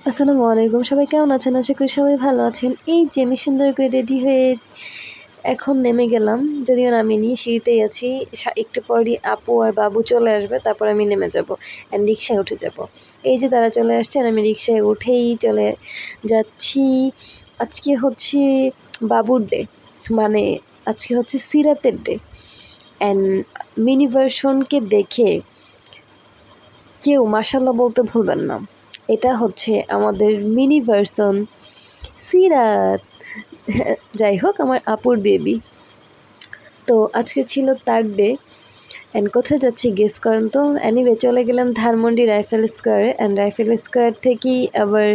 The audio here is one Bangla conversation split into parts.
আসসালামু আলাইকুম, সবাই কেমন আছেন? আশা করি সবাই ভালো আছেন। এই যে আমি সুন্দর করে রেডি হয়ে এখন নেমে গেলাম। যদিও নামিনি, সিঁড়িতেই আছি। একটু পরই আপু আর বাবু চলে আসবে, তারপর আমি নেমে যাব অ্যান্ড রিক্সায় উঠে যাব। এই যে তারা চলে আসছে আর আমি রিক্সায় উঠেই চলে যাচ্ছি। আজকে হচ্ছে বাবুর ডে, মানে আজকে হচ্ছে সিরাতের ডে অ্যান্ড মিনি ভার্সনকে দেখে কেউ মাশাআল্লাহ বলতে ভুলবেন না। এটা হচ্ছে আমাদের মিনি ভার্সন সিরাত। যাই হোক, আমার আপুর বেবি। তো আজকে ছিল তার ডে অ্যান্ড কোথায় যাচ্ছি গেস করেন তো? এনিওয়ে চলে গেলাম ধানমন্ডি রাইফেল স্কোয়ারে অ্যান্ড রাইফেল স্কোয়ার থেকেই আবার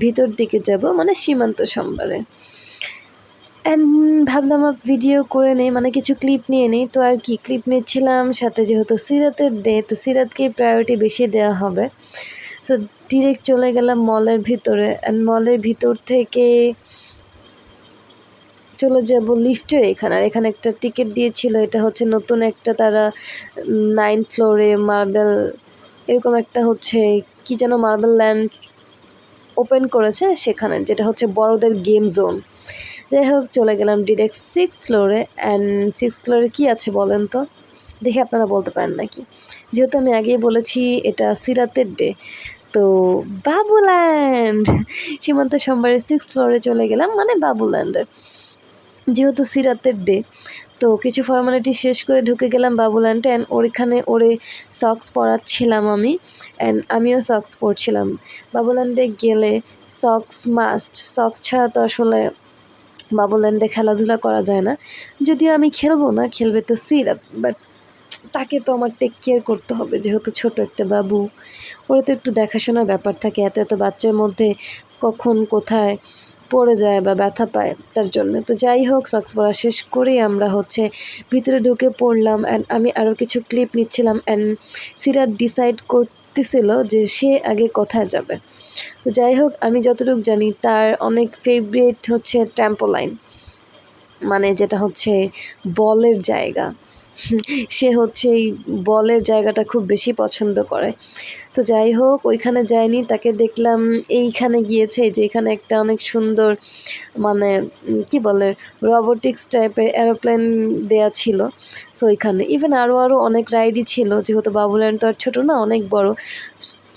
ভিতর দিকে যাব, মানে সীমান্ত সম্বারে। অ্যান্ড ভাবলাম ভিডিও করে নেই, মানে কিছু ক্লিপ নিয়ে নেই। তো আর কি ক্লিপ নিচ্ছিলাম, সাথে যেহেতু সিরাতের ডে তো সিরাতকেই প্রায়োরিটি বেশি দেওয়া হবে। তো ডিরেক্ট চলে গেলাম মলের ভিতরে অ্যান্ড মলের ভিতর থেকে চলে যাব লিফটের এখানে। আর এখানে একটা টিকিট দিয়েছিল, এটা হচ্ছে নতুন একটা তারা 9th ফ্লোরে মার্বেল এরকম একটা হচ্ছে কি যেন মার্বেল ল্যান্ড ওপেন করেছে সেখানে, যেটা হচ্ছে বড়দের গেম জোন। যাই হোক চলে গেলাম ডিরেক্ট 6th ফ্লোরে অ্যান্ড 6th ফ্লোরে কী আছে বলেন তো? দেখে আপনারা বলতে পারেন নাকি? যেহেতু আমি আগেই বলেছি এটা সিরাতের ডে, তো বাবুল্যান্ড সীমান্ত সম্বারে 6th ফ্লোরে চলে গেলাম, মানে বাবুল্যান্ডে। যেহেতু সিরাতের ডে তো কিছু ফর্মালিটি শেষ করে ঢুকে গেলাম বাবুল্যান্ডে অ্যান্ড ওইখানে ওরে সক্স পরাচ্ছিলাম আমি অ্যান্ড আমিও সক্স পরছিলাম। বাবুল্যান্ডে গেলে সক্স মাস্ট, সক্স ছাড়া তো আসলে বাবুল্যান্ডে খেলাধুলা করা যায় না। যদিও আমি খেলবো না, খেলবে তো সিরাত, বাট তাকে তো আমার টেক কেয়ার করতে হবে, যেহেতু ছোট একটা বাবু। ওরা তো একটু দেখাশোনার ব্যাপার থাকে, এত এত বাচ্চার মধ্যে কখন কোথায় পড়ে যায় বা ব্যথা পায় তার জন্য। তো যাই হোক, সক্স পরা শেষ করেই আমরা হচ্ছে ভিতরে ঢুকে পড়লাম অ্যান্ড আমি আরও কিছু ক্লিপ নিচ্ছিলাম অ্যান্ড সিরাত ডিসাইড করতেছিল যে সে আগে কোথায় যাবে। তো যাই হোক, আমি যতটুকু জানি তার অনেক ফেভারিট হচ্ছে ট্র্যাম্পোলাইন, মানে যেটা হচ্ছে বলের জায়গা। সে হচ্ছে এই বলের জায়গাটা খুব বেশি পছন্দ করে। তো যাই হোক, ওইখানে যায়নি, তাকে দেখলাম এইখানে গিয়েছে, যে এখানে একটা অনেক সুন্দর মানে কি বলে রোবোটিক্স টাইপের এরোপ্লেন দেয়া ছিল। সো ওইখানে ইভেন আরও অনেক রাইডই ছিল, যেহেতু বাবুল্যান্ড তো আর ছোটো না, অনেক বড়।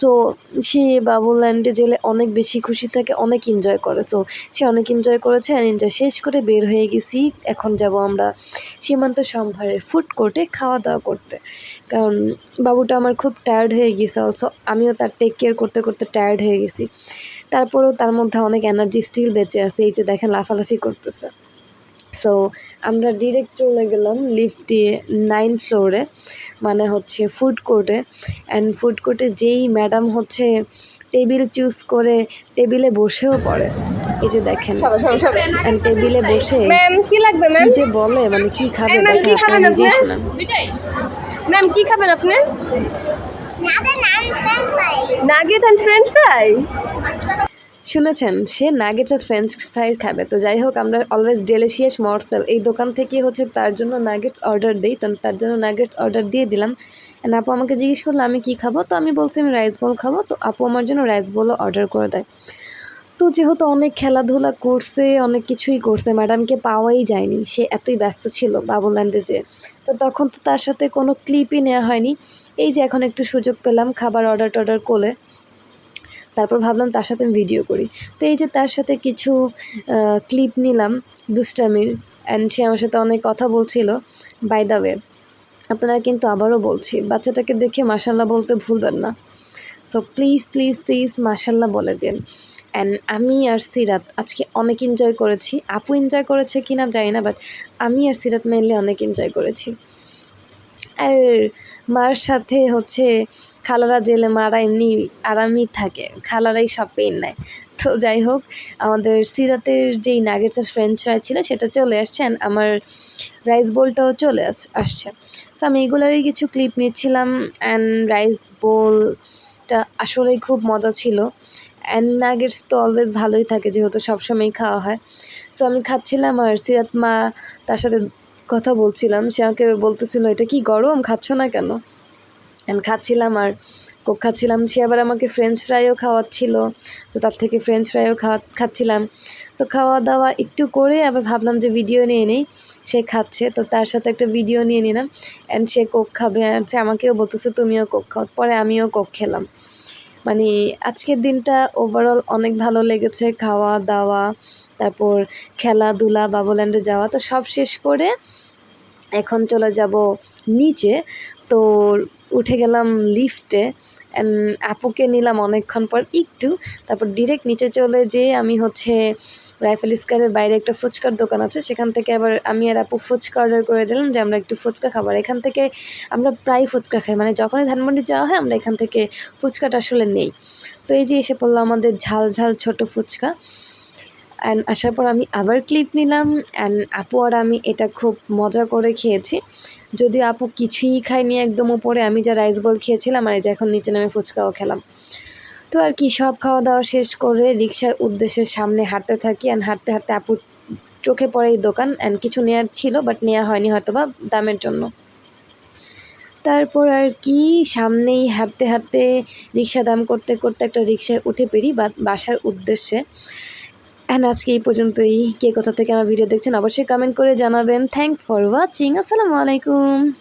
তো সে বাবুল্যান্ডে গেলে অনেক বেশি খুশি থাকে, অনেক এনজয় করে। সো সে অনেক এনজয় করেছে আর এনজয় শেষ করে বের হয়ে গেছি। এখন যাব আমরা সীমান্ত সম্ভারের ফুড কোর্টে খাওয়া দাওয়া করতে, কারণ বাবুটা আমার খুব টায়ার্ড হয়ে গেছে। অলসো আমিও তার টেক কেয়ার করতে করতে টায়ার্ড হয়ে গেছি। তারপরেও তার মধ্যে অনেক এনার্জি স্টিল বেঁচে আছে, এই যে দেখেন লাফালাফি করতেছে। সো আমরা ডিরেক্ট চলে গেলাম লিফট দিয়ে 9th ফ্লোরে, মানে হচ্ছে ফুড কোর্টে। অ্যান্ড ফুড কোর্টে যেই ম্যাডাম হচ্ছে টেবিল চুজ করে টেবিলে বসেও পড়ে, এই যে দেখেন। অ্যান্ড টেবিলে বসে ম্যাম কি লাগবে কি ম্যাম? যে বলে, মানে কি খাবে এই ম্যাম দেখেন, কি আপনারা খাবেন আপনি? নিজেই শোনান। ম্যাম কি খাবেন আপনি? Nugget and French fry. শুনেছেন, সে নাগেটস আর ফ্রেঞ্চ ফ্রাই খাবে। তো যাই হোক, আমরা অলওয়েজ ডেলিশিয়াস মরসেল এই দোকান থেকে হচ্ছে তার জন্য নাগেটস অর্ডার দিই। তো তার জন্য নাগেটস অর্ডার দিয়ে দিলাম অ্যান্ড আপু আমাকে জিজ্ঞেস করলো আমি কী খাবো, তো আমি বলছি আমি রাইস বল খাবো। তো আপু আমার জন্য রাইস বলও অর্ডার করে দেয়। তো যেহেতু অনেক খেলাধুলা করছে, অনেক কিছুই করছে, ম্যাডামকে পাওয়াই যায়নি, সে এতই ব্যস্ত ছিল বাবুল্যান্ডে যে। তো তখন তো তার সাথে কোনো ক্লিপই নেওয়া হয়নি। এই যে এখন একটু সুযোগ পেলাম খাবার অর্ডার করে, তারপর ভাবলাম তার সাথে আমি ভিডিও করি। তো এই যে তার সাথে কিছু ক্লিপ নিলাম দুষ্টামির অ্যান্ড সে আমার সাথে অনেক কথা বলছিল। বাই দ্য ওয়ে, আপনারা কিন্তু আবারও বলছি, বাচ্চাটাকে দেখে মাশাল্লাহ বলতে ভুলবেন না। সো প্লিজ প্লিজ প্লিজ মাশাল্লাহ বলে দিন। অ্যান্ড আমি আর সিরাত আজকে অনেক এনজয় করেছি। আপু এনজয় করেছে কি না জানি না, বাট আমি আর সিরাত মেনলি অনেক এনজয় করেছি। আর মার সাথে হচ্ছে খালারা জেলে, মারা এমনি আরামই থাকে, খালারাই সব পেন নেয়। তো যাই হোক, আমাদের সিরাতের যেই নাগেটস আর ফ্রেঞ্চ ফ্রাই ছিল সেটা চলে আসছে অ্যান্ড আমার রাইস বোলটাও চলে আসছে। তো আমি এগুলোরই কিছু ক্লিপ নিচ্ছিলাম অ্যান্ড রাইস বোলটা আসলেই খুব মজা ছিল। অ্যান্ড নাগেটস তো অলওয়েজ ভালোই থাকে, যেহেতু সবসময়ই খাওয়া হয়। সো আমি খাচ্ছিলাম আর সিরাত মা তার সাথে কথা বলছিলাম, সে আমাকে বলতেছিল এটা কি গরম, খাচ্ছ না কেন? আমি খাচ্ছিলাম আর কোক খাচ্ছিলাম, সে আবার আমাকে ফ্রেঞ্চ ফ্রাইও খাওয়াচ্ছিল, তো তার থেকে ফ্রেঞ্চ ফ্রাইও খাচ্ছিলাম। তো খাওয়া দাওয়া একটু করে আবার ভাবলাম যে ভিডিও নিয়ে নিই, সে খাচ্ছে তো তার সাথে একটা ভিডিও নিয়ে নিলাম। অ্যান্ড সে কোক খাবে, অ্যান্ড সে আমাকেও বলতেছে তুমিও কোক খাও, পরে আমিও কোক খেলাম। মানে আজকের দিনটা ওভারঅল অনেক ভালো লেগেছে, খাওয়া দাওয়া, তারপর খেলাধুলা, বাবুল্যান্ডে যাওয়া, তো সব শেষ করে এখন চলে যাব নিচে। তো উঠে গেলাম লিফটে, অ্যান্ড আপুকে নিলাম অনেকক্ষণ পর একটু, তারপর ডিরেক্ট নিচে চলে যেয়ে আমি হচ্ছে রাইফেল স্কয়ারের বাইরে একটা ফুচকার দোকান আছে, সেখান থেকে আবার আমি আর আপু ফুচকা অর্ডার করে দিলাম যে আমরা একটু ফুচকা খাবার। এখান থেকে আমরা প্রায় ফুচকা খাই, মানে যখনই ধানমন্ডি যাওয়া হয় আমরা এখান থেকে ফুচকাটা আসলে নেই। তো এই যে এসে পড়লো আমাদের ঝাল ঝাল ছোট ফুচকা। অ্যান্ড আসার পর আমি আবার ক্লিপ নিলাম, অ্যান্ড আপু আর আমি এটা খুব মজা করে খেয়েছি। যদিও আপু কিছুই খায়নি একদম উপরে, আমি যা রাইস বল খেয়েছিলাম আর এই যে এখন নিচে নামে ফুচকাও খেলাম। তো আর কি, সব খাওয়া দাওয়া শেষ করে রিক্সার উদ্দেশ্যে সামনে হাঁটতে থাকি, অ্যান্ড হাঁটতে হাঁটতে আপুর চোখে পড়ে এই দোকান, অ্যান্ড কিছু নেওয়ার ছিল বাট নেওয়া হয়নি হয়তো বা দামের জন্য। তারপর আর কি সামনেই হাঁটতে হাঁটতে রিক্সা দাম করতে করতে একটা রিক্সায় উঠে পড়ি বাসার উদ্দেশ্যে। অ্যান্ড আজকে এই পর্যন্তই। কে কোথা থেকে আমার ভিডিও দেখছেন অবশ্যই কমেন্ট করে জানাবেন। Thanks for watching. আসসালামু আলাইকুম।